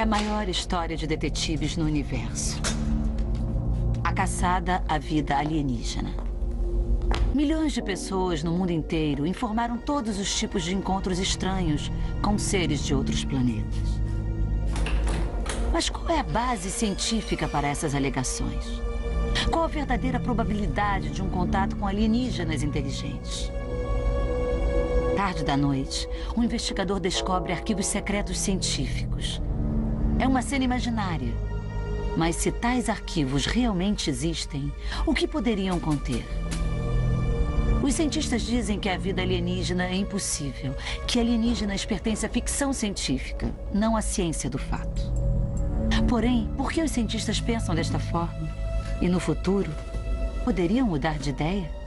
maior história de detetives no universo. A caçada à vida alienígena. Milhões de pessoas no mundo inteiro informaram todos os tipos de encontros estranhos com seres de outros planetas. Mas qual é a base científica para essas alegações? Qual a verdadeira probabilidade de um contato com alienígenas inteligentes? Tarde da noite, um investigador descobre arquivos secretos científicos. É uma cena imaginária. Mas se tais arquivos realmente existem, o que poderiam conter? Os cientistas dizem que a vida alienígena é impossível, que alienígenas pertencem à ficção científica, não à ciência do fato. Porém, por que os cientistas pensam desta forma? E no futuro, poderiam mudar de ideia?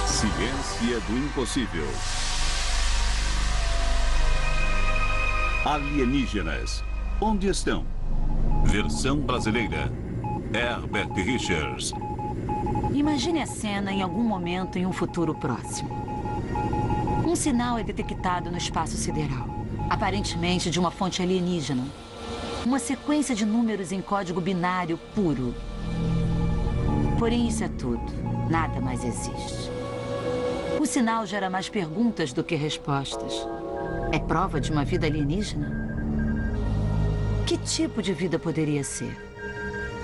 Ciência do impossível. Alienígenas. Onde estão? Versão brasileira. Herbert Richards. Imagine a cena em algum momento em um futuro próximo. Um sinal é detectado no espaço sideral, aparentemente de uma fonte alienígena. Uma sequência de números em código binário puro. Porém, isso é tudo. Nada mais existe. O sinal gera mais perguntas do que respostas. É prova de uma vida alienígena? Que tipo de vida poderia ser?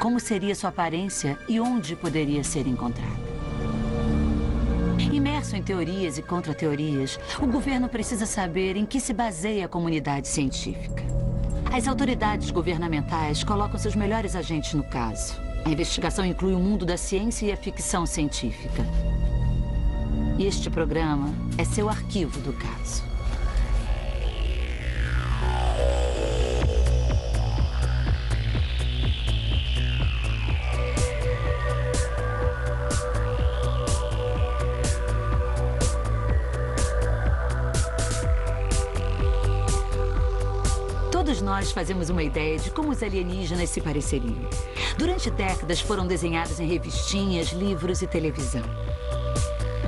Como seria sua aparência e onde poderia ser encontrada? Imerso em teorias e contra-teorias, o governo precisa saber em que se baseia a comunidade científica. As autoridades governamentais colocam seus melhores agentes no caso. A investigação inclui o mundo da ciência e a ficção científica. Este programa é seu arquivo do caso. Todos nós fazemos uma ideia de como os alienígenas se pareceriam. Durante décadas foram desenhados em revistinhas, livros e televisão.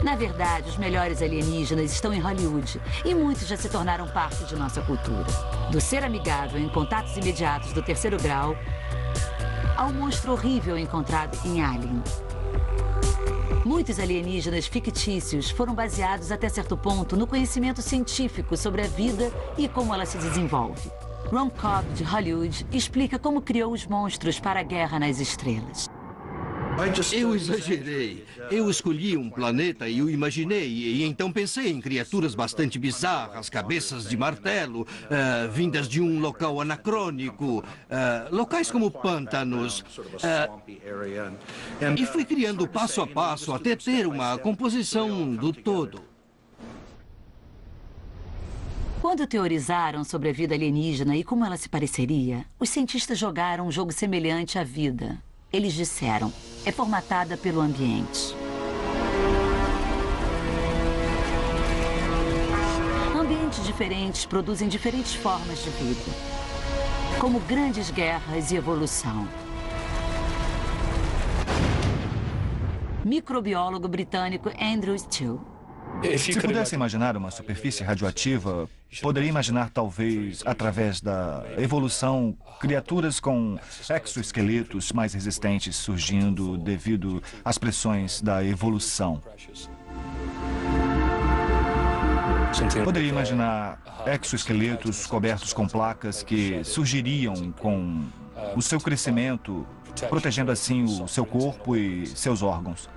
Na verdade, os melhores alienígenas estão em Hollywood e muitos já se tornaram parte de nossa cultura. Do ser amigável em contatos imediatos do terceiro grau ao monstro horrível encontrado em Alien. Muitos alienígenas fictícios foram baseados até certo ponto no conhecimento científico sobre a vida e como ela se desenvolve. Ron Cobb, de Hollywood, explica como criou os monstros para a Guerra nas Estrelas. Eu exagerei. Eu escolhi um planeta e o imaginei. E então pensei em criaturas bastante bizarras, cabeças de martelo, vindas de um local anacrônico, locais como pântanos. E fui criando passo a passo até ter uma composição do todo. Quando teorizaram sobre a vida alienígena e como ela se pareceria, os cientistas jogaram um jogo semelhante à vida. Eles disseram, é formatada pelo ambiente. Ambientes diferentes produzem diferentes formas de vida, como grandes guerras e evolução. Microbiólogo britânico Andrew Steele. Se pudesse imaginar uma superfície radioativa, poderia imaginar, talvez, através da evolução, criaturas com exoesqueletos mais resistentes surgindo devido às pressões da evolução. Poderia imaginar exoesqueletos cobertos com placas que surgiriam com o seu crescimento, protegendo assim o seu corpo e seus órgãos.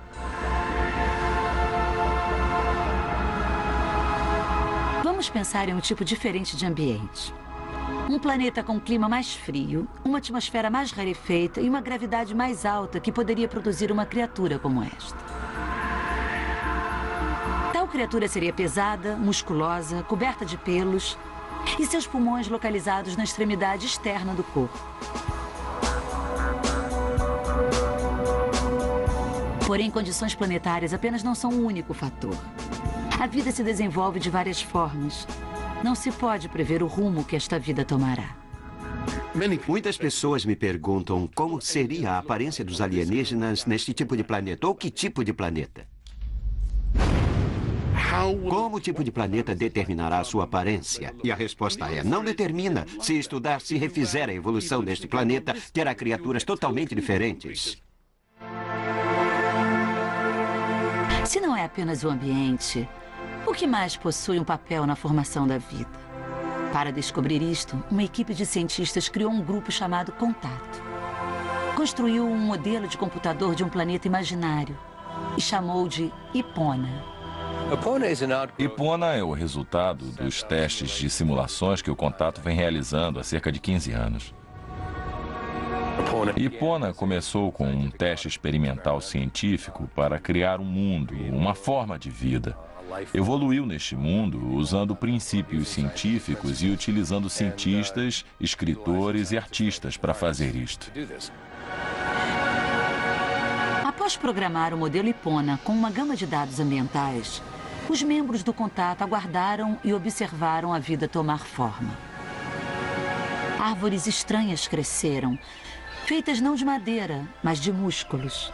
Vamos pensar em um tipo diferente de ambiente. Um planeta com um clima mais frio, uma atmosfera mais rarefeita e uma gravidade mais alta que poderia produzir uma criatura como esta. Tal criatura seria pesada, musculosa, coberta de pelos e seus pulmões localizados na extremidade externa do corpo. Porém, condições planetárias apenas não são o único fator. A vida se desenvolve de várias formas. Não se pode prever o rumo que esta vida tomará. Muitas pessoas me perguntam como seria a aparência dos alienígenas neste tipo de planeta, ou que tipo de planeta. Como o tipo de planeta determinará a sua aparência? E a resposta é, não determina. Se estudar, se refizer a evolução deste planeta, terá criaturas totalmente diferentes. Se não é apenas o ambiente, o que mais possui um papel na formação da vida? Para descobrir isto, uma equipe de cientistas criou um grupo chamado Contato. Construiu um modelo de computador de um planeta imaginário e chamou de Ipona. Ipona é o resultado dos testes de simulações que o Contato vem realizando há cerca de 15 anos. Ipona começou com um teste experimental científico para criar um mundo, uma forma de vida. Evoluiu neste mundo usando princípios científicos e utilizando cientistas, escritores e artistas para fazer isto. Após programar o modelo Ipona com uma gama de dados ambientais, os membros do Contato aguardaram e observaram a vida tomar forma. Árvores estranhas cresceram, feitas não de madeira, mas de músculos.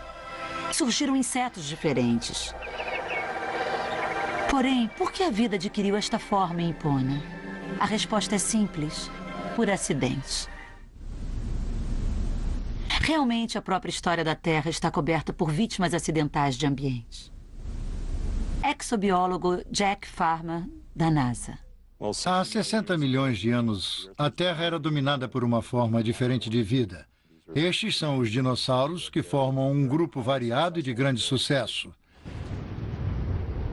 Surgiram insetos diferentes. Porém, por que a vida adquiriu esta forma em Ipona? A resposta é simples: por acidente. Realmente, a própria história da Terra está coberta por vítimas acidentais de ambiente. Exobiólogo Jack Farmer, da NASA. Há 60 milhões de anos, a Terra era dominada por uma forma diferente de vida. Estes são os dinossauros, que formam um grupo variado e de grande sucesso.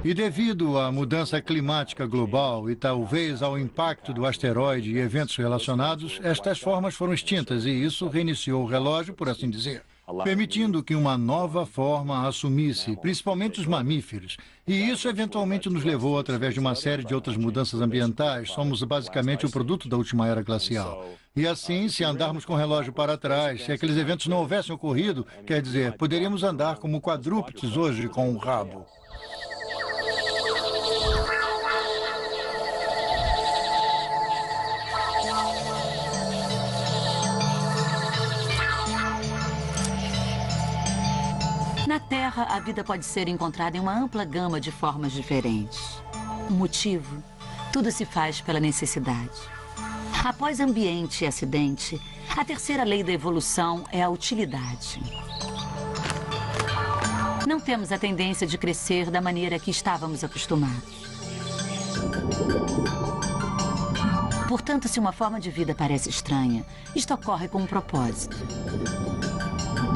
E devido à mudança climática global e talvez ao impacto do asteroide e eventos relacionados, estas formas foram extintas e isso reiniciou o relógio, por assim dizer, permitindo que uma nova forma assumisse, principalmente os mamíferos. E isso eventualmente nos levou, através de uma série de outras mudanças ambientais, somos basicamente o produto da última era glacial. E assim, se andarmos com o relógio para trás, se aqueles eventos não houvessem ocorrido, quer dizer, poderíamos andar como quadrúpedes hoje com um rabo. Na Terra, a vida pode ser encontrada em uma ampla gama de formas diferentes. O motivo? Tudo se faz pela necessidade. Após ambiente e acidente, a terceira lei da evolução é a utilidade. Não temos a tendência de crescer da maneira que estávamos acostumados. Portanto, se uma forma de vida parece estranha, isto ocorre com um propósito.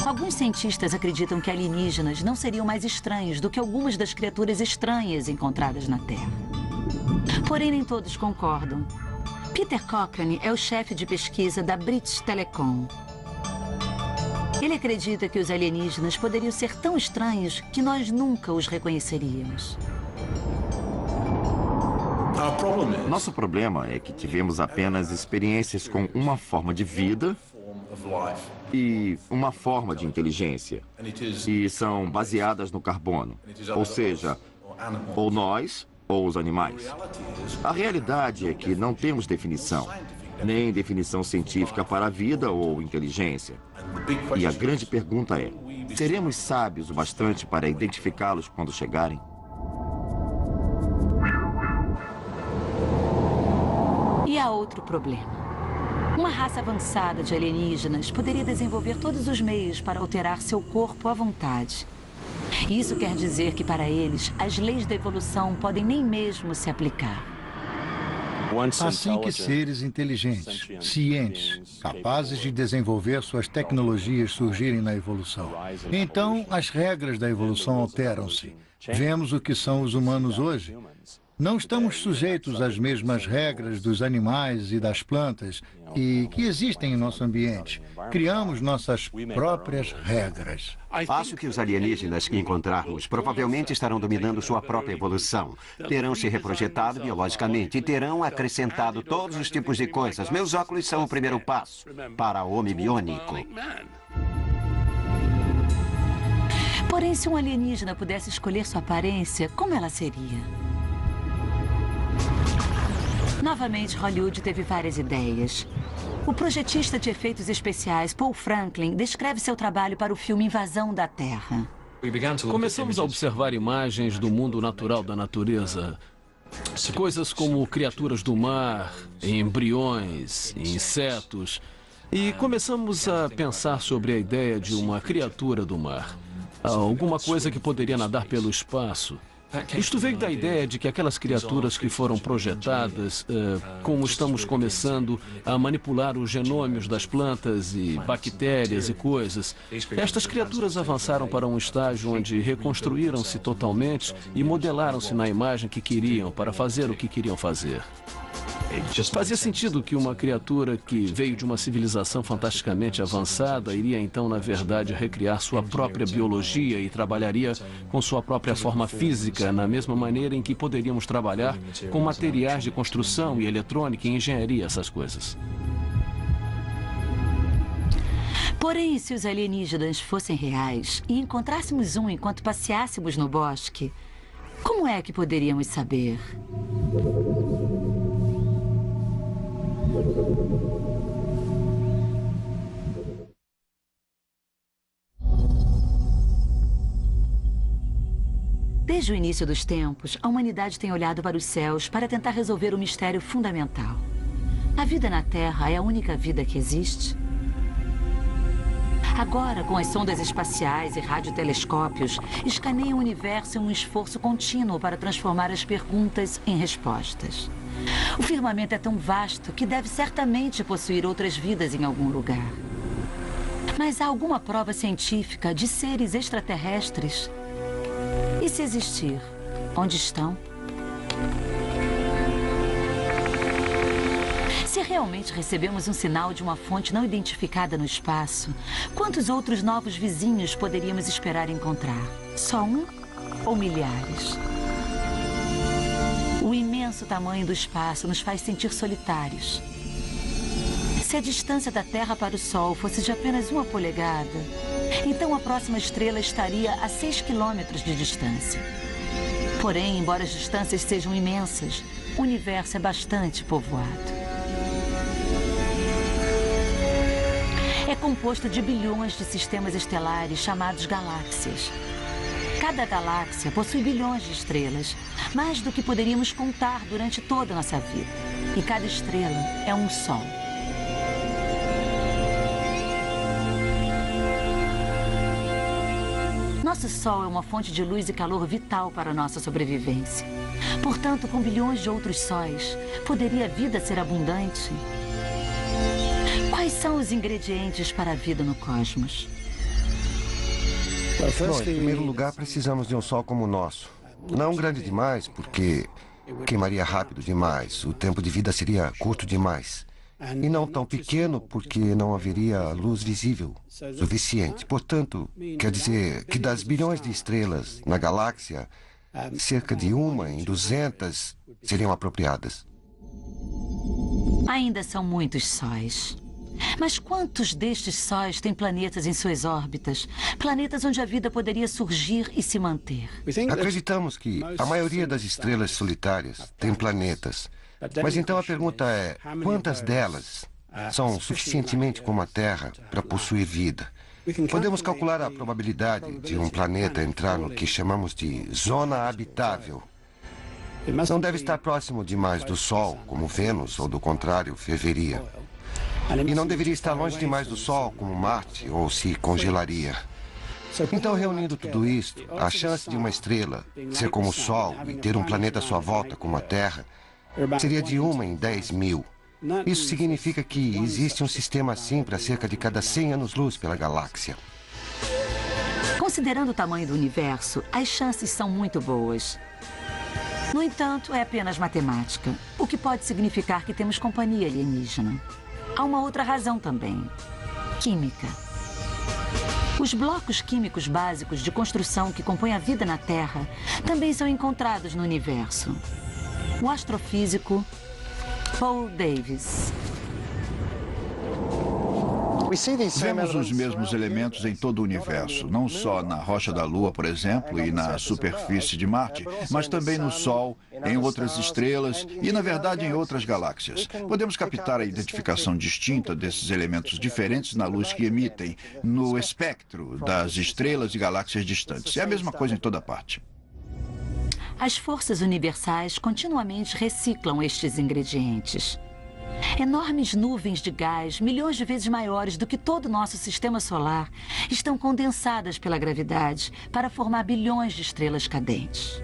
Alguns cientistas acreditam que alienígenas não seriam mais estranhos do que algumas das criaturas estranhas encontradas na Terra. Porém, nem todos concordam. Peter Cochrane é o chefe de pesquisa da British Telecom. Ele acredita que os alienígenas poderiam ser tão estranhos que nós nunca os reconheceríamos. Nosso problema é que tivemos apenas experiências com uma forma de vida e uma forma de inteligência. E são baseadas no carbono. Ou seja, ou nós ou os animais. A realidade é que não temos definição, nem definição científica para a vida ou inteligência. E a grande pergunta é, seremos sábios o bastante para identificá-los quando chegarem? E há outro problema. Uma raça avançada de alienígenas poderia desenvolver todos os meios para alterar seu corpo à vontade. Isso quer dizer que, para eles, as leis da evolução podem nem mesmo se aplicar. Assim que seres inteligentes, cientes, capazes de desenvolver suas tecnologias surgirem na evolução, então as regras da evolução alteram-se. Vemos o que são os humanos hoje. Não estamos sujeitos às mesmas regras dos animais e das plantas e que existem em nosso ambiente. Criamos nossas próprias regras. Acho que os alienígenas que encontrarmos provavelmente estarão dominando sua própria evolução. Terão se reprojetado biologicamente e terão acrescentado todos os tipos de coisas. Meus óculos são o primeiro passo para o homem biônico. Porém, se um alienígena pudesse escolher sua aparência, como ela seria? Novamente, Hollywood teve várias ideias. O projetista de efeitos especiais, Paul Franklin, descreve seu trabalho para o filme Invasão da Terra. Começamos a observar imagens do mundo natural da natureza. Coisas como criaturas do mar, embriões, insetos. E começamos a pensar sobre a ideia de uma criatura do mar. Alguma coisa que poderia nadar pelo espaço. Isto veio da ideia de que aquelas criaturas que foram projetadas, como estamos começando a manipular os genômios das plantas e bactérias e coisas, estas criaturas avançaram para um estágio onde reconstruíram-se totalmente e modelaram-se na imagem que queriam para fazer o que queriam fazer. Fazia sentido que uma criatura que veio de uma civilização fantasticamente avançada iria então, na verdade, recriar sua própria biologia e trabalharia com sua própria forma física, na mesma maneira em que poderíamos trabalhar com materiais de construção e eletrônica e engenharia, essas coisas. Porém, se os alienígenas fossem reais e encontrássemos um enquanto passeássemos no bosque, como é que poderíamos saber? Desde o início dos tempos, a humanidade tem olhado para os céus para tentar resolver o mistério fundamental. A vida na Terra é a única vida que existe? Agora, com as sondas espaciais e radiotelescópios, escaneiam o universo em um esforço contínuo para transformar as perguntas em respostas. O firmamento é tão vasto que deve certamente possuir outras vidas em algum lugar. Mas há alguma prova científica de seres extraterrestres? E se existir, onde estão? Se realmente recebemos um sinal de uma fonte não identificada no espaço, quantos outros novos vizinhos poderíamos esperar encontrar? Só um ou milhares? O imenso tamanho do espaço nos faz sentir solitários. Se a distância da Terra para o Sol fosse de apenas 1 polegada, então a próxima estrela estaria a 6 quilômetros de distância. Porém, embora as distâncias sejam imensas, o universo é bastante povoado. É composto de bilhões de sistemas estelares chamados galáxias. Cada galáxia possui bilhões de estrelas, mais do que poderíamos contar durante toda a nossa vida. E cada estrela é um sol. Nosso Sol é uma fonte de luz e calor vital para a nossa sobrevivência. Portanto, com bilhões de outros sóis, poderia a vida ser abundante? Quais são os ingredientes para a vida no cosmos? Bom, em primeiro lugar, precisamos de um Sol como o nosso. Não grande demais, porque queimaria rápido demais. O tempo de vida seria curto demais. E não tão pequeno, porque não haveria luz visível suficiente. Portanto, quer dizer que das bilhões de estrelas na galáxia, cerca de 1 em 200 seriam apropriadas. Ainda são muitos sóis. Mas quantos destes sóis têm planetas em suas órbitas? Planetas onde a vida poderia surgir e se manter? Acreditamos que a maioria das estrelas solitárias tem planetas. Mas então a pergunta é, quantas delas são suficientemente como a Terra para possuir vida? Podemos calcular a probabilidade de um planeta entrar no que chamamos de zona habitável. Não deve estar próximo demais do Sol, como Vênus, ou do contrário, ferveria. E não deveria estar longe demais do Sol, como Marte, ou se congelaria. Então, reunindo tudo isto, a chance de uma estrela ser como o Sol e ter um planeta à sua volta, como a Terra, seria de 1 em 10 mil. Isso significa que existe um sistema assim para cerca de cada 100 anos-luz pela galáxia. Considerando o tamanho do universo, as chances são muito boas. No entanto, é apenas matemática, o que pode significar que temos companhia alienígena. Há uma outra razão também: química. Os blocos químicos básicos de construção que compõem a vida na Terra também são encontrados no universo. O astrofísico Paul Davies. Vemos os mesmos elementos em todo o universo, não só na rocha da Lua, por exemplo, e na superfície de Marte, mas também no Sol, em outras estrelas e, na verdade, em outras galáxias. Podemos captar a identificação distinta desses elementos diferentes na luz que emitem, no espectro das estrelas e galáxias distantes. É a mesma coisa em toda parte. As forças universais continuamente reciclam estes ingredientes. Enormes nuvens de gás, milhões de vezes maiores do que todo o nosso sistema solar, estão condensadas pela gravidade para formar bilhões de estrelas cadentes.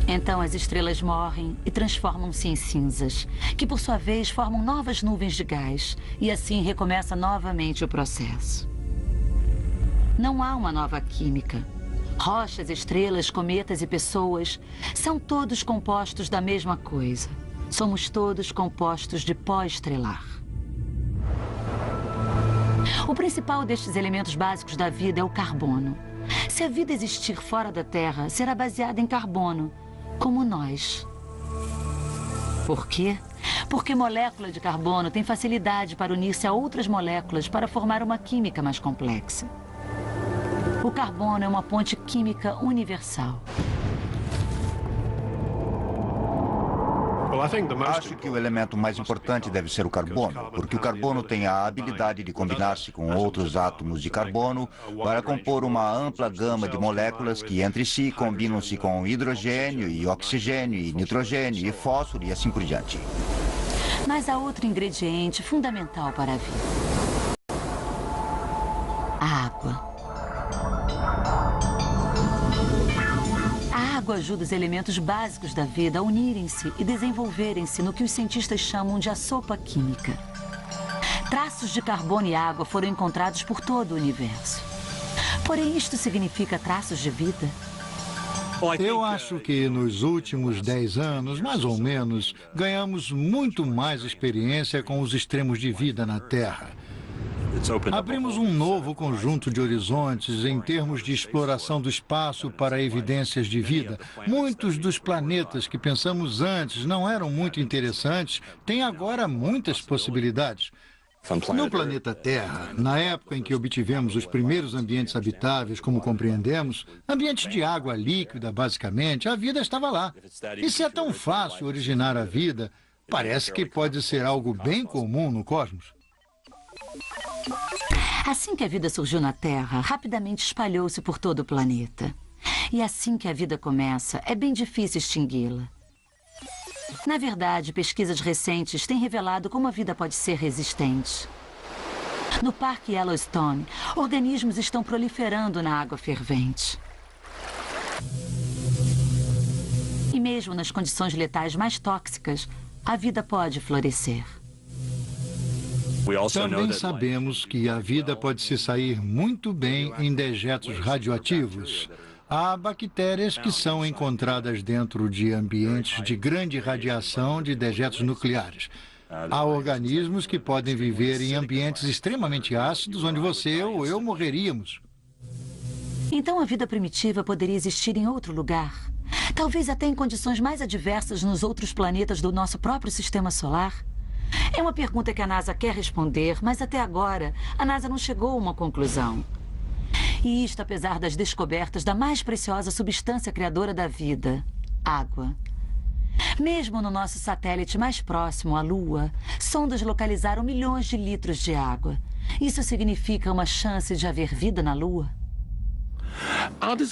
Então as estrelas morrem e transformam-se em cinzas, que por sua vez formam novas nuvens de gás, e assim recomeça novamente o processo. Não há uma nova química. Rochas, estrelas, cometas e pessoas são todos compostos da mesma coisa. Somos todos compostos de pó estrelar. O principal destes elementos básicos da vida é o carbono. Se a vida existir fora da Terra, será baseada em carbono, como nós. Por quê? Porque molécula de carbono tem facilidade para unir-se a outras moléculas para formar uma química mais complexa. O carbono é uma ponte química universal. Acho que o elemento mais importante deve ser o carbono, porque o carbono tem a habilidade de combinar-se com outros átomos de carbono para compor uma ampla gama de moléculas que entre si combinam-se com hidrogênio e oxigênio e nitrogênio e fósforo e assim por diante. Mas há outro ingrediente fundamental para a vida: a água. A água ajuda os elementos básicos da vida a unirem-se e desenvolverem-se no que os cientistas chamam de a sopa química. Traços de carbono e água foram encontrados por todo o universo. Porém, isto significa traços de vida? Eu acho que nos últimos 10 anos, mais ou menos, ganhamos muito mais experiência com os extremos de vida na Terra. Abrimos um novo conjunto de horizontes em termos de exploração do espaço para evidências de vida. Muitos dos planetas que pensamos antes não eram muito interessantes, têm agora muitas possibilidades. No planeta Terra, na época em que obtivemos os primeiros ambientes habitáveis, como compreendemos, ambientes de água líquida, basicamente, a vida estava lá. E se é tão fácil originar a vida, parece que pode ser algo bem comum no cosmos. Assim que a vida surgiu na Terra, rapidamente espalhou-se por todo o planeta. E assim que a vida começa, é bem difícil extingui-la. Na verdade, pesquisas recentes têm revelado como a vida pode ser resistente. No Parque Yellowstone, organismos estão proliferando na água fervente. E mesmo nas condições letais mais tóxicas, a vida pode florescer. Também sabemos que a vida pode se sair muito bem em dejetos radioativos. Há bactérias que são encontradas dentro de ambientes de grande radiação de dejetos nucleares. Há organismos que podem viver em ambientes extremamente ácidos, onde você ou eu morreríamos. Então a vida primitiva poderia existir em outro lugar? Talvez até em condições mais adversas nos outros planetas do nosso próprio sistema solar? É uma pergunta que a NASA quer responder, mas até agora a NASA não chegou a uma conclusão. E isto apesar das descobertas da mais preciosa substância criadora da vida, água. Mesmo no nosso satélite mais próximo, a Lua, sondas localizaram milhões de litros de água. Isso significa uma chance de haver vida na Lua?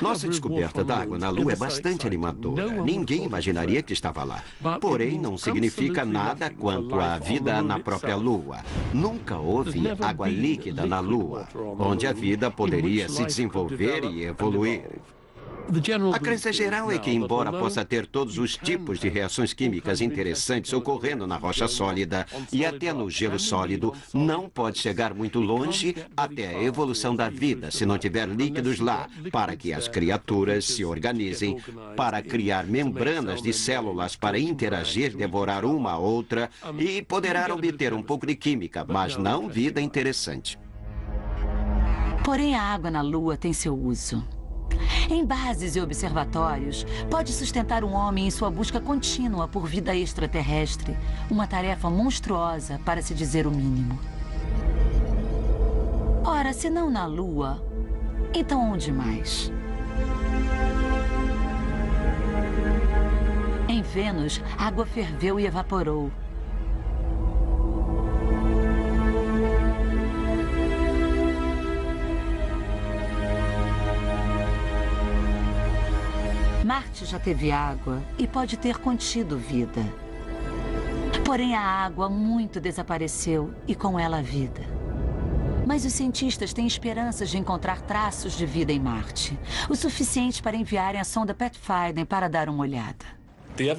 Nossa descoberta da água na Lua é bastante animadora. Ninguém imaginaria que estava lá. Porém, não significa nada quanto à vida na própria Lua. Nunca houve água líquida na Lua, onde a vida poderia se desenvolver e evoluir. A crença geral é que, embora possa ter todos os tipos de reações químicas interessantes ocorrendo na rocha sólida e até no gelo sólido, não pode chegar muito longe até a evolução da vida se não tiver líquidos lá, para que as criaturas se organizem, para criar membranas de células para interagir, devorar uma a outra e poderá obter um pouco de química, mas não vida interessante. Porém, a água na Lua tem seu uso. Em bases e observatórios, pode sustentar um homem em sua busca contínua por vida extraterrestre, uma tarefa monstruosa, para se dizer o mínimo. Ora, se não na Lua, então onde mais? Em Vênus, a água ferveu e evaporou. Marte já teve água e pode ter contido vida. Porém, a água muito desapareceu e com ela a vida. Mas os cientistas têm esperanças de encontrar traços de vida em Marte, o suficiente para enviarem a sonda Pathfinder para dar uma olhada.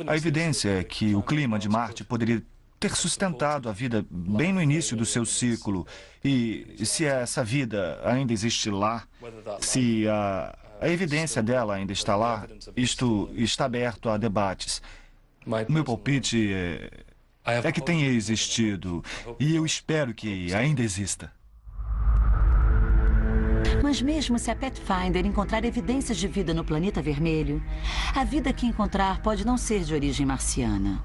A evidência é que o clima de Marte poderia ter sustentado a vida bem no início do seu ciclo. E se essa vida ainda existe lá, se a evidência dela ainda está lá, isto está aberto a debates. Meu palpite é que tenha existido, e eu espero que ainda exista. Mas mesmo se a Pathfinder encontrar evidências de vida no planeta vermelho, a vida que encontrar pode não ser de origem marciana.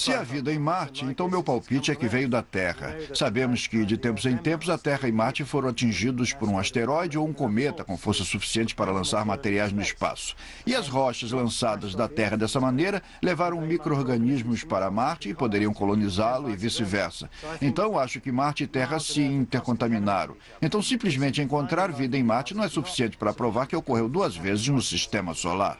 Se há vida em Marte, então meu palpite é que veio da Terra. Sabemos que, de tempos em tempos, a Terra e Marte foram atingidos por um asteroide ou um cometa com força suficiente para lançar materiais no espaço. E as rochas lançadas da Terra dessa maneira levaram micro-organismos para Marte e poderiam colonizá-lo e vice-versa. Então, acho que Marte e Terra se intercontaminaram. Então, simplesmente encontrar vida em Marte não é suficiente para provar que ocorreu 2 vezes no Sistema Solar.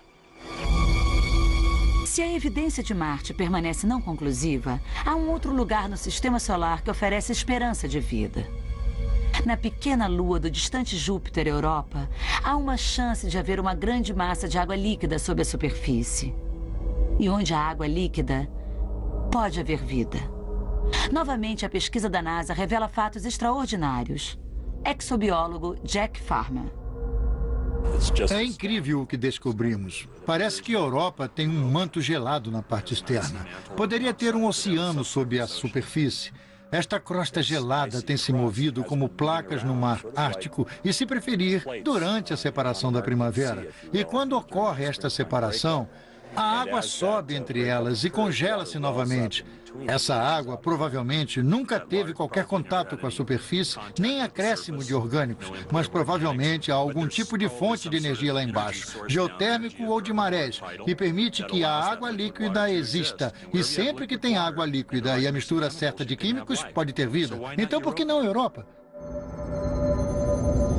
Se a evidência de Marte permanece não conclusiva, há um outro lugar no Sistema Solar que oferece esperança de vida. Na pequena lua do distante Júpiter, Europa, há uma chance de haver uma grande massa de água líquida sob a superfície. E onde há água líquida, pode haver vida. Novamente, a pesquisa da NASA revela fatos extraordinários. Exobiólogo Jack Farmer. É incrível o que descobrimos. Parece que a Europa tem um manto gelado na parte externa. Poderia ter um oceano sob a superfície. Esta crosta gelada tem se movido como placas no mar Ártico e, se preferir, durante a separação da primavera. E quando ocorre esta separação, a água sobe entre elas e congela-se novamente. Essa água provavelmente nunca teve qualquer contato com a superfície, nem acréscimo de orgânicos, mas provavelmente há algum tipo de fonte de energia lá embaixo, geotérmico ou de marés, que permite que a água líquida exista. E sempre que tem água líquida e a mistura certa de químicos, pode ter vida. Então por que não a Europa?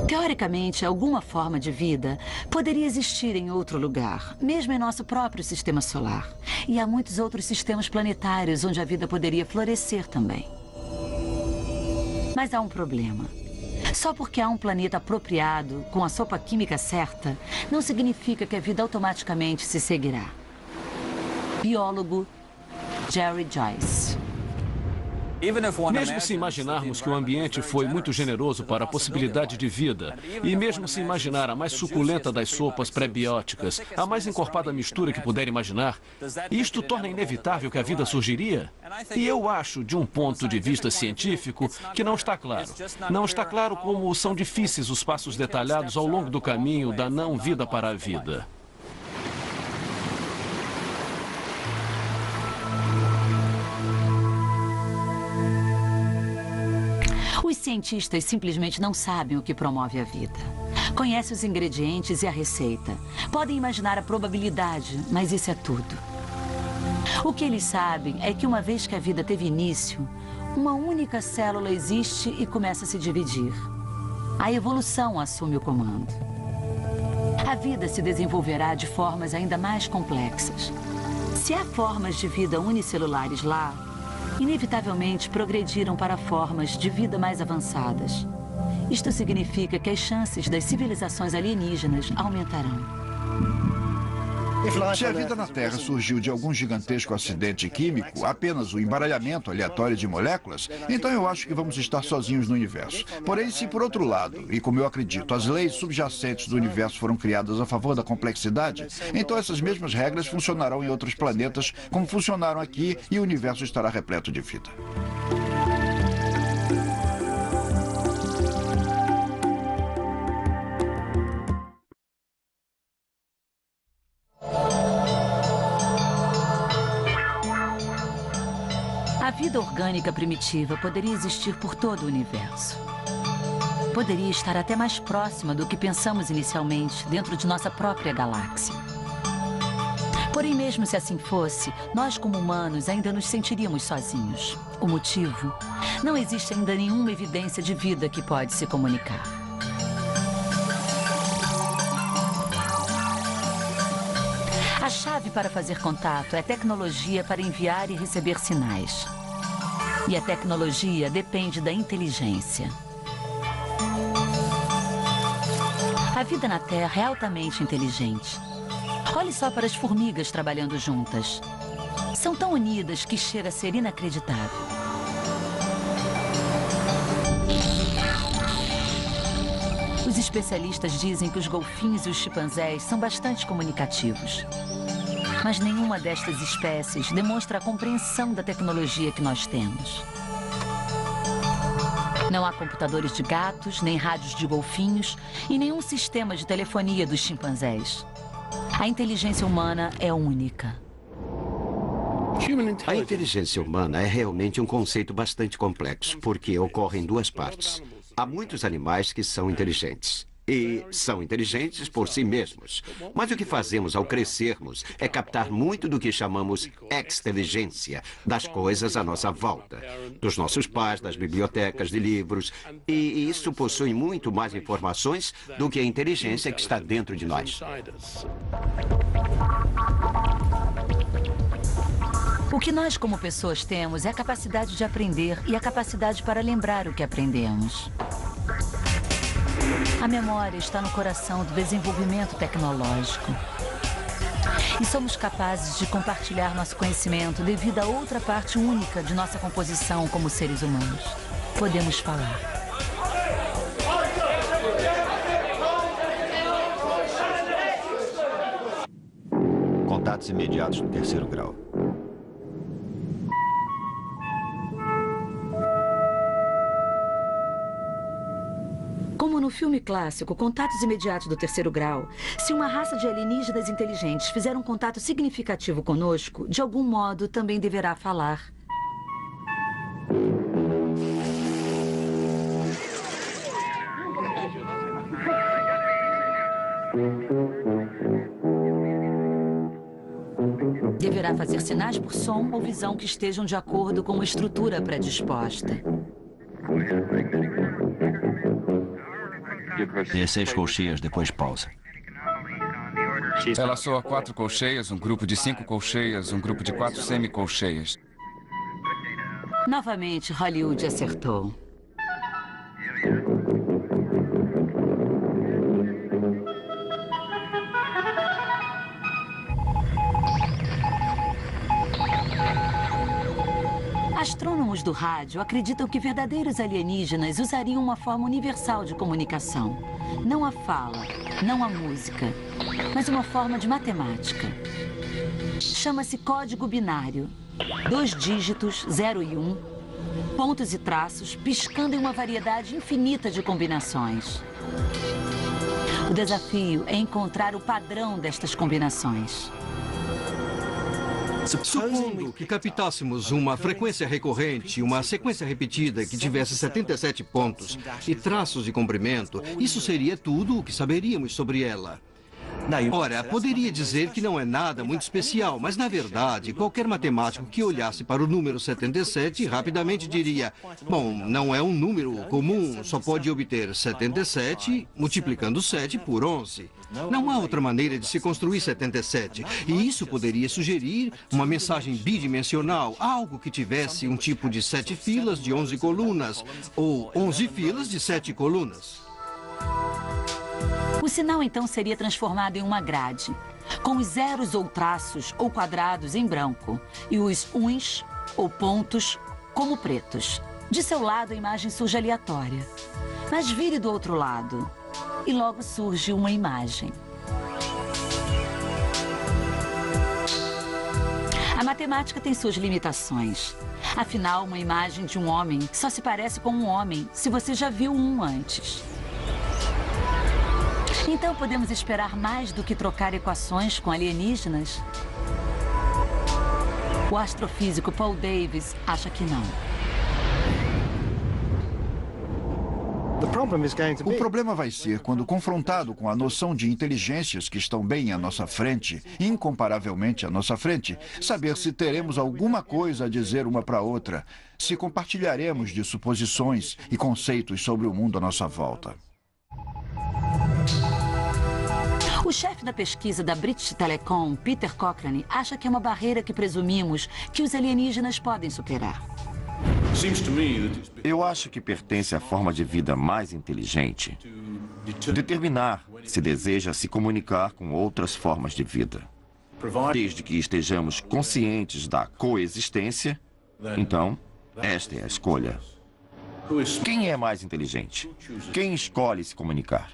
Teoricamente, alguma forma de vida poderia existir em outro lugar, mesmo em nosso próprio sistema solar. E há muitos outros sistemas planetários onde a vida poderia florescer também. Mas há um problema. Só porque há um planeta apropriado, com a sopa química certa, não significa que a vida automaticamente se seguirá. Biólogo Jerry Joyce. Mesmo se imaginarmos que o ambiente foi muito generoso para a possibilidade de vida, e mesmo se imaginar a mais suculenta das sopas pré-bióticas, a mais encorpada mistura que puder imaginar, isto torna inevitável que a vida surgiria? E eu acho, de um ponto de vista científico, que não está claro. Não está claro como são difíceis os passos detalhados ao longo do caminho da não-vida para a vida. Os cientistas simplesmente não sabem o que promove a vida. Conhecem os ingredientes e a receita. Podem imaginar a probabilidade, mas isso é tudo. O que eles sabem é que uma vez que a vida teve início, uma única célula existe e começa a se dividir. A evolução assume o comando. A vida se desenvolverá de formas ainda mais complexas. Se há formas de vida unicelulares lá, inevitavelmente progrediram para formas de vida mais avançadas. Isto significa que as chances das civilizações alienígenas aumentarão. Se a vida na Terra surgiu de algum gigantesco acidente químico, apenas o embaralhamento aleatório de moléculas, então eu acho que vamos estar sozinhos no universo. Porém, se por outro lado, e como eu acredito, as leis subjacentes do universo foram criadas a favor da complexidade, então essas mesmas regras funcionarão em outros planetas como funcionaram aqui e o universo estará repleto de vida. A vida orgânica primitiva poderia existir por todo o universo. Poderia estar até mais próxima do que pensamos inicialmente dentro de nossa própria galáxia. Porém, mesmo se assim fosse, nós como humanos ainda nos sentiríamos sozinhos. O motivo? Não existe ainda nenhuma evidência de vida que pode se comunicar. A chave para fazer contato é tecnologia para enviar e receber sinais. E a tecnologia depende da inteligência. A vida na Terra é altamente inteligente. Olhe só para as formigas trabalhando juntas. São tão unidas que chega a ser inacreditável. Os especialistas dizem que os golfinhos e os chimpanzés são bastante comunicativos. Mas nenhuma destas espécies demonstra a compreensão da tecnologia que nós temos. Não há computadores de gatos, nem rádios de golfinhos e nenhum sistema de telefonia dos chimpanzés. A inteligência humana é única. A inteligência humana é realmente um conceito bastante complexo, porque ocorre em duas partes. Há muitos animais que são inteligentes. E são inteligentes por si mesmos. Mas o que fazemos ao crescermos é captar muito do que chamamos exteligência, das coisas à nossa volta, dos nossos pais, das bibliotecas de livros. E isso possui muito mais informações do que a inteligência que está dentro de nós. O que nós como pessoas temos é a capacidade de aprender e a capacidade para lembrar o que aprendemos. A memória está no coração do desenvolvimento tecnológico. E somos capazes de compartilhar nosso conhecimento devido a outra parte única de nossa composição como seres humanos. Podemos falar. Contatos imediatos do terceiro grau. Como no filme clássico Contatos Imediatos do Terceiro Grau, se uma raça de alienígenas inteligentes fizer um contato significativo conosco, de algum modo também deverá falar. Deverá fazer sinais por som ou visão que estejam de acordo com uma estrutura predisposta. 16 colcheias, depois pausa. Ela soa 4 colcheias, um grupo de 5 colcheias, um grupo de 4 semicolcheias. Novamente, Hollywood acertou. Astrônomos do rádio acreditam que verdadeiros alienígenas usariam uma forma universal de comunicação. Não a fala, não a música, mas uma forma de matemática. Chama-se código binário. 2 dígitos, 0 e 1, pontos e traços, piscando em uma variedade infinita de combinações. O desafio é encontrar o padrão destas combinações. Supondo que captássemos uma frequência recorrente, uma sequência repetida que tivesse 77 pontos e traços de comprimento, isso seria tudo o que saberíamos sobre ela. Ora, poderia dizer que não é nada muito especial, mas na verdade, qualquer matemático que olhasse para o número 77 rapidamente diria: bom, não é um número comum, só pode obter 77 multiplicando 7 por 11. Não há outra maneira de se construir 77. E isso poderia sugerir uma mensagem bidimensional, algo que tivesse um tipo de 7 filas de 11 colunas, ou 11 filas de 7 colunas. O sinal então seria transformado em uma grade, com os zeros ou traços ou quadrados em branco e os uns ou pontos como pretos. De seu lado a imagem surge aleatória, mas vire do outro lado e logo surge uma imagem. A matemática tem suas limitações. Afinal, uma imagem de um homem só se parece com um homem se você já viu um antes. Então podemos esperar mais do que trocar equações com alienígenas? O astrofísico Paul Davies acha que não. O problema vai ser quando confrontado com a noção de inteligências que estão bem à nossa frente, incomparavelmente à nossa frente, saber se teremos alguma coisa a dizer uma para outra, se compartilharemos de suposições e conceitos sobre o mundo à nossa volta. O chefe da pesquisa da British Telecom, Peter Cochrane, acha que é uma barreira que presumimos que os alienígenas podem superar. Eu acho que pertence à forma de vida mais inteligente determinar se deseja se comunicar com outras formas de vida. Desde que estejamos conscientes da coexistência, então, esta é a escolha. Quem é mais inteligente? Quem escolhe se comunicar?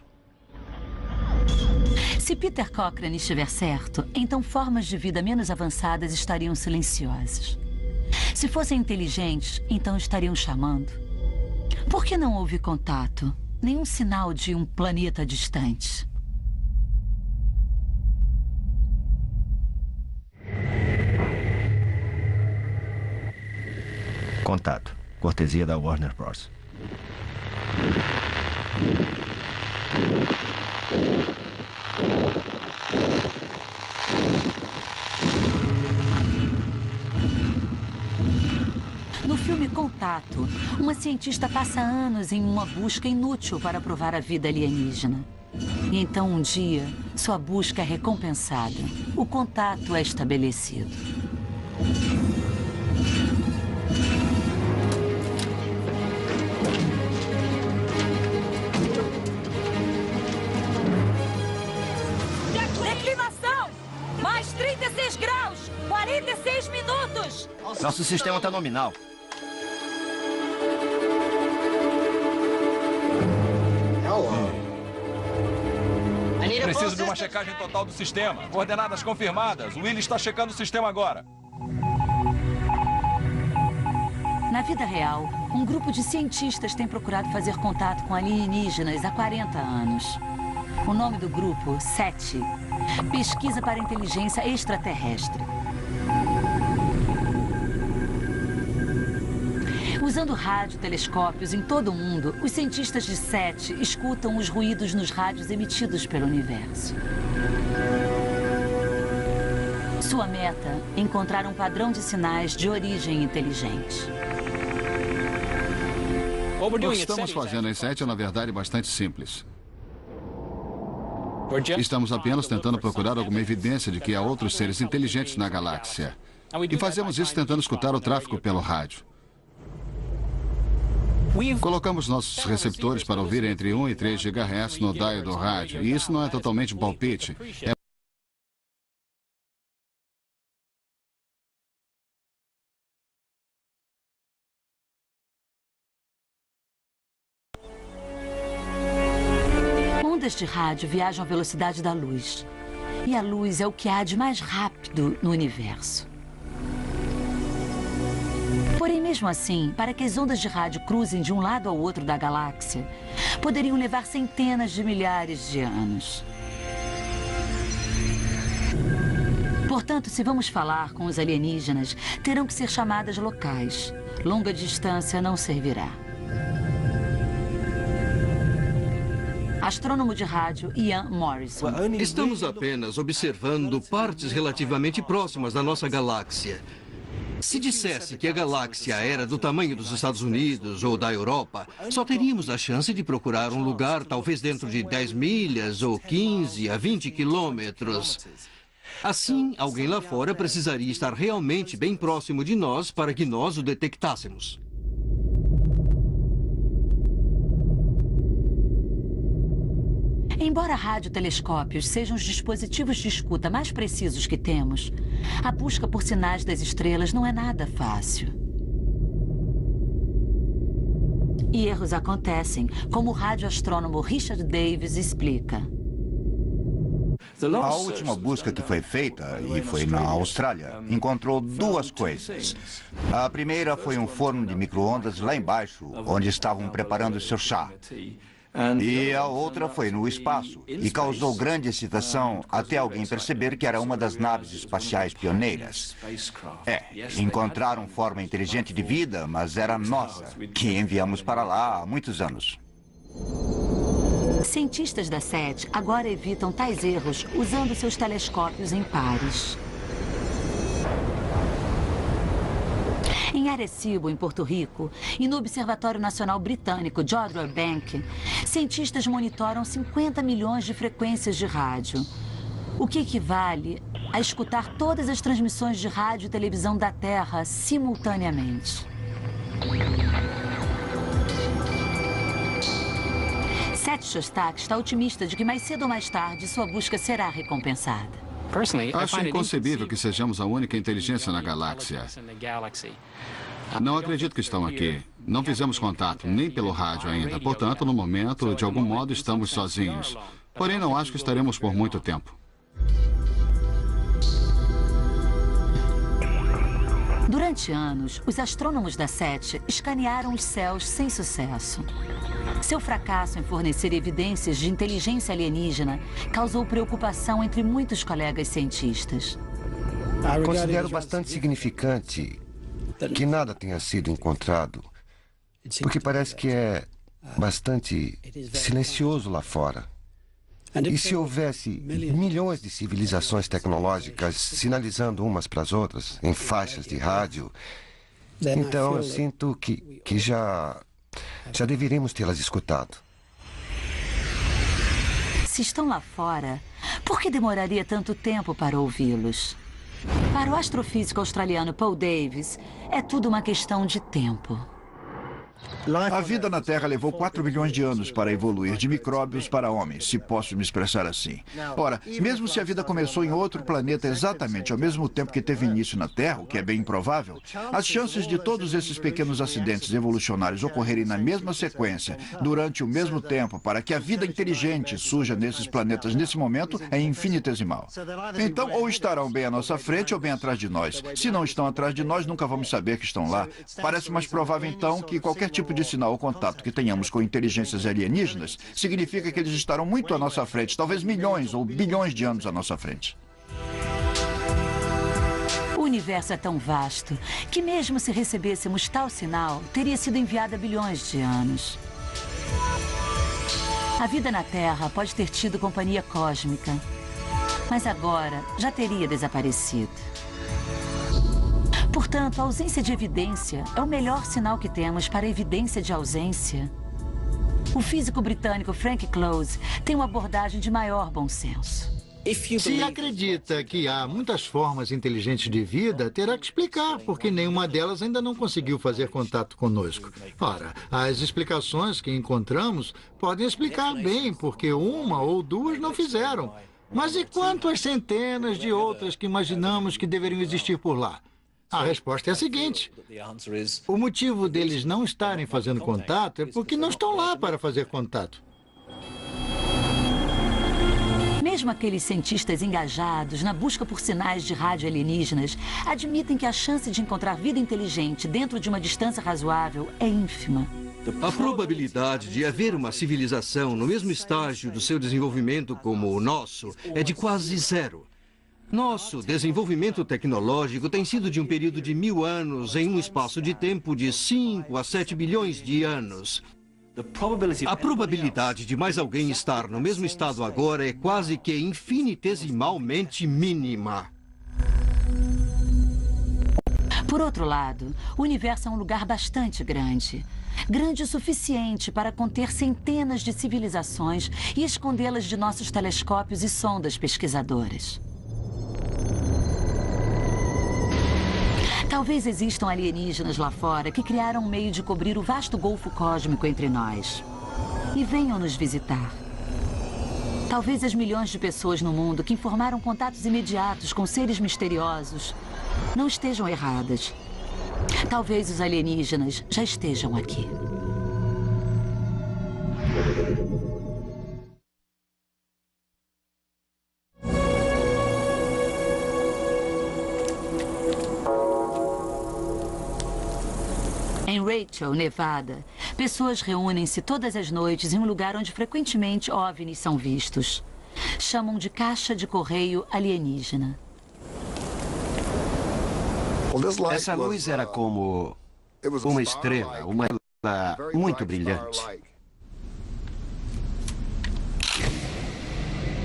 Se Peter Cochrane estiver certo, então formas de vida menos avançadas estariam silenciosas. Se fossem inteligentes, então estariam chamando. Por que não houve contato? Nenhum sinal de um planeta distante. Contato. Cortesia da Warner Bros. No filme Contato, uma cientista passa anos em uma busca inútil para provar a vida alienígena. E então, um dia, sua busca é recompensada. O contato é estabelecido. Declinação! Mais 36 graus! 46 minutos! Nosso sistema está nominal. Preciso de uma checagem total do sistema. Coordenadas confirmadas. O Willy está checando o sistema agora. Na vida real, um grupo de cientistas tem procurado fazer contato com alienígenas há 40 anos. O nome do grupo, SETI, Pesquisa para Inteligência Extraterrestre. Usando radiotelescópios em todo o mundo, os cientistas de SETI escutam os ruídos nos rádios emitidos pelo universo. Sua meta é encontrar um padrão de sinais de origem inteligente. O que estamos fazendo em SETI é, na verdade, bastante simples. Estamos apenas tentando procurar alguma evidência de que há outros seres inteligentes na galáxia. E fazemos isso tentando escutar o tráfego pelo rádio. Colocamos nossos receptores para ouvir entre 1 e 3 GHz no dial do rádio. E isso não é totalmente um palpite. Ondas de rádio viajam à velocidade da luz. E a luz é o que há de mais rápido no universo. Porém, mesmo assim, para que as ondas de rádio cruzem de um lado ao outro da galáxia, poderiam levar centenas de milhares de anos. Portanto, se vamos falar com os alienígenas, terão que ser chamadas locais. Longa distância não servirá. Astrônomo de rádio Ian Morrison. Estamos apenas observando partes relativamente próximas da nossa galáxia. Se dissesse que a galáxia era do tamanho dos Estados Unidos ou da Europa, só teríamos a chance de procurar um lugar talvez dentro de 10 milhas ou 15 a 20 quilômetros. Assim, alguém lá fora precisaria estar realmente bem próximo de nós para que nós o detectássemos. Embora radiotelescópios sejam os dispositivos de escuta mais precisos que temos, a busca por sinais das estrelas não é nada fácil. E erros acontecem, como o radioastrônomo Richard Davies explica. A última busca que foi feita, e foi na Austrália, encontrou duas coisas. A primeira foi um forno de micro-ondas lá embaixo, onde estavam preparando seu chá. E a outra foi no espaço e causou grande excitação até alguém perceber que era uma das naves espaciais pioneiras. Encontraram forma inteligente de vida, mas era nossa, que enviamos para lá há muitos anos. Cientistas da SETI agora evitam tais erros usando seus telescópios em pares. Em Arecibo, em Porto Rico, e no Observatório Nacional Britânico Jodrell Bank, cientistas monitoram 50 milhões de frequências de rádio, o que equivale a escutar todas as transmissões de rádio e televisão da Terra simultaneamente. Seth Shostak está otimista de que mais cedo ou mais tarde sua busca será recompensada. Acho inconcebível que sejamos a única inteligência na galáxia. Não acredito que estão aqui. Não fizemos contato, nem pelo rádio ainda. Portanto, no momento, de algum modo, estamos sozinhos. Porém, não acho que estaremos por muito tempo. Durante anos, os astrônomos da SETI escanearam os céus sem sucesso. Seu fracasso em fornecer evidências de inteligência alienígena causou preocupação entre muitos colegas cientistas. Considero bastante significante que nada tenha sido encontrado, porque parece que é bastante silencioso lá fora. E se houvesse milhões de civilizações tecnológicas sinalizando umas para as outras em faixas de rádio, então eu sinto que já deveríamos tê-las escutado. Se estão lá fora, por que demoraria tanto tempo para ouvi-los? Para o astrofísico australiano Paul Davies, é tudo uma questão de tempo. A vida na Terra levou 4 bilhões de anos para evoluir de micróbios para homens, se posso me expressar assim. Ora, mesmo se a vida começou em outro planeta exatamente ao mesmo tempo que teve início na Terra, o que é bem improvável, as chances de todos esses pequenos acidentes evolucionários ocorrerem na mesma sequência, durante o mesmo tempo, para que a vida inteligente surja nesses planetas nesse momento, é infinitesimal. Então, ou estarão bem à nossa frente ou bem atrás de nós. Se não estão atrás de nós, nunca vamos saber que estão lá. Parece mais provável, então, que qualquer tipo de sinal ou contato que tenhamos com inteligências alienígenas significa que eles estarão muito à nossa frente, talvez milhões ou bilhões de anos à nossa frente. O universo é tão vasto que mesmo se recebêssemos tal sinal, teria sido enviado há bilhões de anos. A vida na Terra pode ter tido companhia cósmica, mas agora já teria desaparecido. Portanto, a ausência de evidência é o melhor sinal que temos para a evidência de ausência. O físico britânico Frank Close tem uma abordagem de maior bom senso. Se acredita que há muitas formas inteligentes de vida, terá que explicar, porque nenhuma delas ainda não conseguiu fazer contato conosco. Ora, as explicações que encontramos podem explicar bem porque uma ou duas não fizeram. Mas e quanto às centenas de outras que imaginamos que deveriam existir por lá? A resposta é a seguinte: o motivo deles não estarem fazendo contato é porque não estão lá para fazer contato. Mesmo aqueles cientistas engajados na busca por sinais de rádio alienígenas admitem que a chance de encontrar vida inteligente dentro de uma distância razoável é ínfima. A probabilidade de haver uma civilização no mesmo estágio do seu desenvolvimento como o nosso é de quase zero. Nosso desenvolvimento tecnológico tem sido de um período de 1000 anos em um espaço de tempo de 5 a 7 bilhões de anos. A probabilidade de mais alguém estar no mesmo estado agora é quase que infinitesimalmente mínima. Por outro lado, o universo é um lugar bastante grande. Grande o suficiente para conter centenas de civilizações e escondê-las de nossos telescópios e sondas pesquisadoras. Talvez existam alienígenas lá fora que criaram um meio de cobrir o vasto golfo cósmico entre nós. E venham nos visitar. Talvez as milhões de pessoas no mundo que informaram contatos imediatos com seres misteriosos não estejam erradas. Talvez os alienígenas já estejam aqui. Em Rachel, Nevada, pessoas reúnem-se todas as noites em um lugar onde frequentemente OVNIs são vistos. Chamam de caixa de correio alienígena. Essa luz era como uma estrela, uma estrela muito brilhante.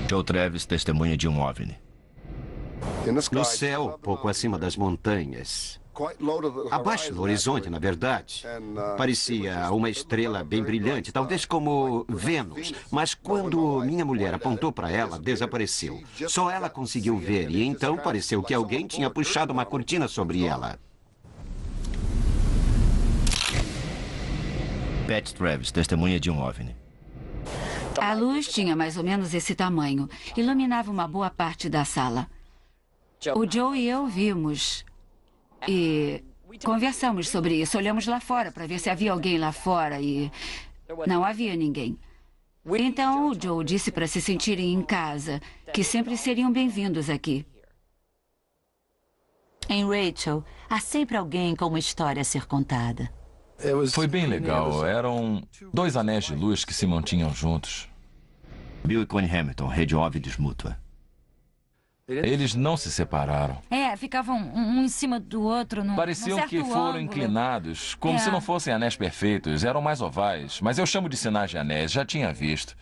Joe Travis testemunha de um OVNI. No céu, pouco acima das montanhas. Abaixo do horizonte, na verdade. Parecia uma estrela bem brilhante, talvez como Vênus. Mas quando minha mulher apontou para ela, desapareceu. Só ela conseguiu ver e então pareceu que alguém tinha puxado uma cortina sobre ela. Pat Travis testemunha de um OVNI. A luz tinha mais ou menos esse tamanho. Iluminava uma boa parte da sala. O Joe e eu vimos. E conversamos sobre isso. Olhamos lá fora para ver se havia alguém lá fora e não havia ninguém. Então o Joe disse para se sentirem em casa, que sempre seriam bem-vindos aqui. Em Rachel, há sempre alguém com uma história a ser contada. Foi bem legal. Eram 2 anéis de luz que se mantinham juntos. Bill e Connie Hamilton, rede OVNIs mútua. Eles não se separaram. Ficavam um em cima do outro. Pareciam que foram inclinados, como se não fossem anéis perfeitos. Eram mais ovais, mas eu chamo de sinais de anéis, já tinha visto.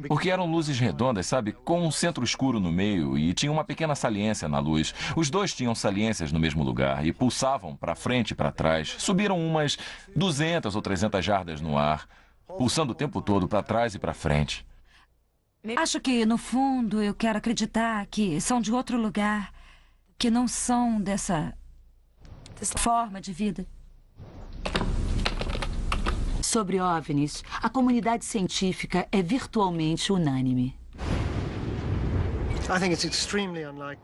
Porque eram luzes redondas, sabe, com um centro escuro no meio e tinha uma pequena saliência na luz. Os dois tinham saliências no mesmo lugar e pulsavam para frente e para trás. Subiram umas 200 ou 300 jardas no ar, pulsando o tempo todo para trás e para frente. Acho que, no fundo, eu quero acreditar que são de outro lugar, que não são dessa forma de vida. Sobre OVNIs, a comunidade científica é virtualmente unânime.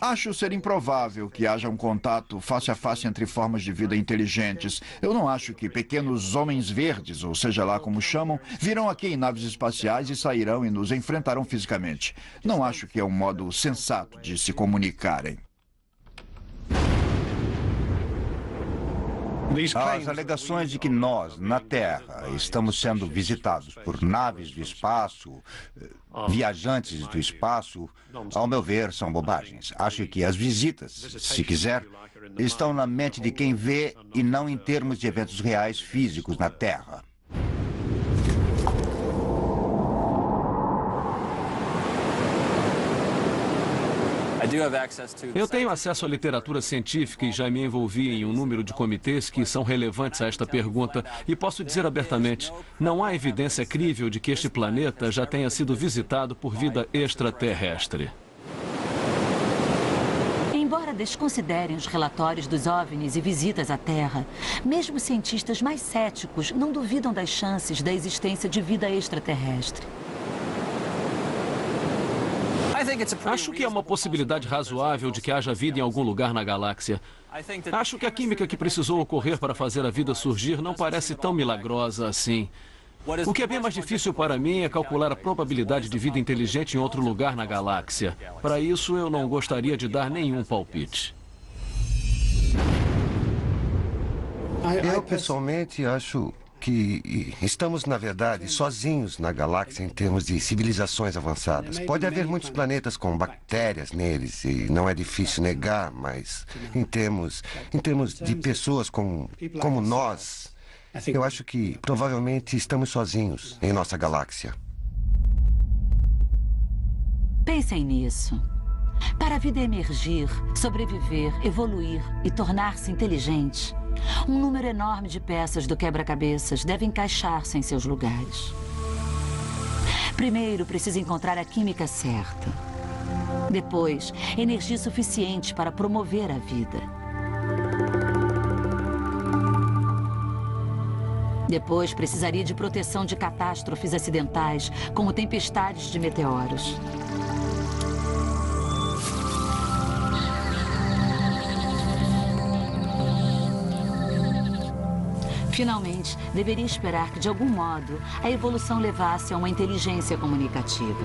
Acho ser improvável que haja um contato face a face entre formas de vida inteligentes. Eu não acho que pequenos homens verdes, ou seja lá como chamam, virão aqui em naves espaciais e sairão e nos enfrentarão fisicamente. Não acho que é um modo sensato de se comunicarem. As alegações de que nós, na Terra, estamos sendo visitados por naves do espaço, viajantes do espaço, ao meu ver, são bobagens. Acho que as visitas, se quiser, estão na mente de quem vê e não em termos de eventos reais físicos na Terra. Eu tenho acesso à literatura científica e já me envolvi em um número de comitês que são relevantes a esta pergunta e posso dizer abertamente, não há evidência crível de que este planeta já tenha sido visitado por vida extraterrestre. Embora desconsiderem os relatórios dos OVNIs e visitas à Terra, mesmo cientistas mais céticos não duvidam das chances da existência de vida extraterrestre. Acho que é uma possibilidade razoável de que haja vida em algum lugar na galáxia. Acho que a química que precisou ocorrer para fazer a vida surgir não parece tão milagrosa assim. O que é bem mais difícil para mim é calcular a probabilidade de vida inteligente em outro lugar na galáxia. Para isso, eu não gostaria de dar nenhum palpite. Eu, pessoalmente, acho que estamos, na verdade, sozinhos na galáxia em termos de civilizações avançadas. Pode haver muitos planetas com bactérias neles, e não é difícil negar, mas em termos de pessoas como nós, eu acho que provavelmente estamos sozinhos em nossa galáxia. Pensem nisso. Para a vida emergir, sobreviver, evoluir e tornar-se inteligente, um número enorme de peças do quebra-cabeças deve encaixar-se em seus lugares. Primeiro, precisa encontrar a química certa. Depois, energia suficiente para promover a vida. Depois, precisaria de proteção de catástrofes acidentais, como tempestades de meteoros. Finalmente, deveria esperar que, de algum modo, a evolução levasse a uma inteligência comunicativa.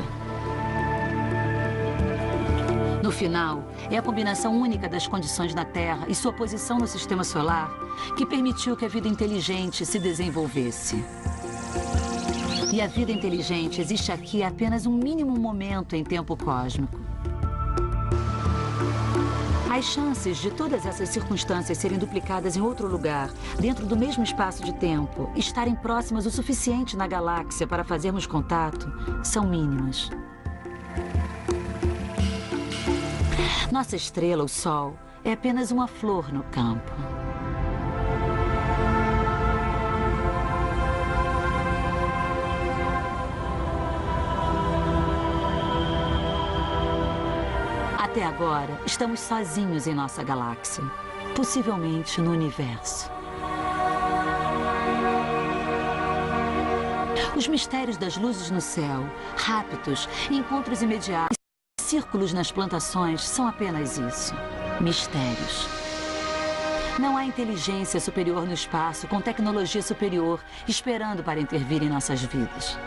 No final, é a combinação única das condições na Terra e sua posição no sistema solar que permitiu que a vida inteligente se desenvolvesse. E a vida inteligente existe aqui há apenas um mínimo momento em tempo cósmico. As chances de todas essas circunstâncias serem duplicadas em outro lugar, dentro do mesmo espaço de tempo, estarem próximas o suficiente na galáxia para fazermos contato, são mínimas. Nossa estrela, o Sol, é apenas uma flor no campo. Até agora, estamos sozinhos em nossa galáxia, possivelmente no universo. Os mistérios das luzes no céu, raptos, encontros imediatos e círculos nas plantações são apenas isso, mistérios. Não há inteligência superior no espaço com tecnologia superior esperando para intervir em nossas vidas.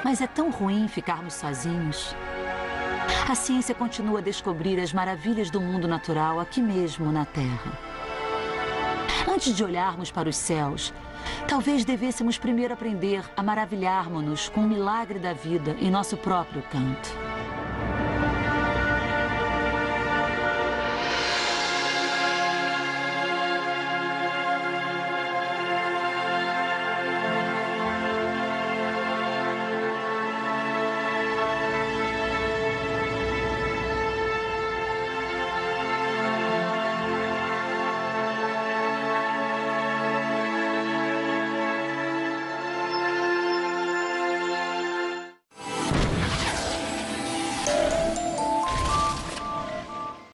Mas é tão ruim ficarmos sozinhos. A ciência continua a descobrir as maravilhas do mundo natural aqui mesmo na Terra. Antes de olharmos para os céus, talvez devêssemos primeiro aprender a maravilharmos-nos com o milagre da vida em nosso próprio canto.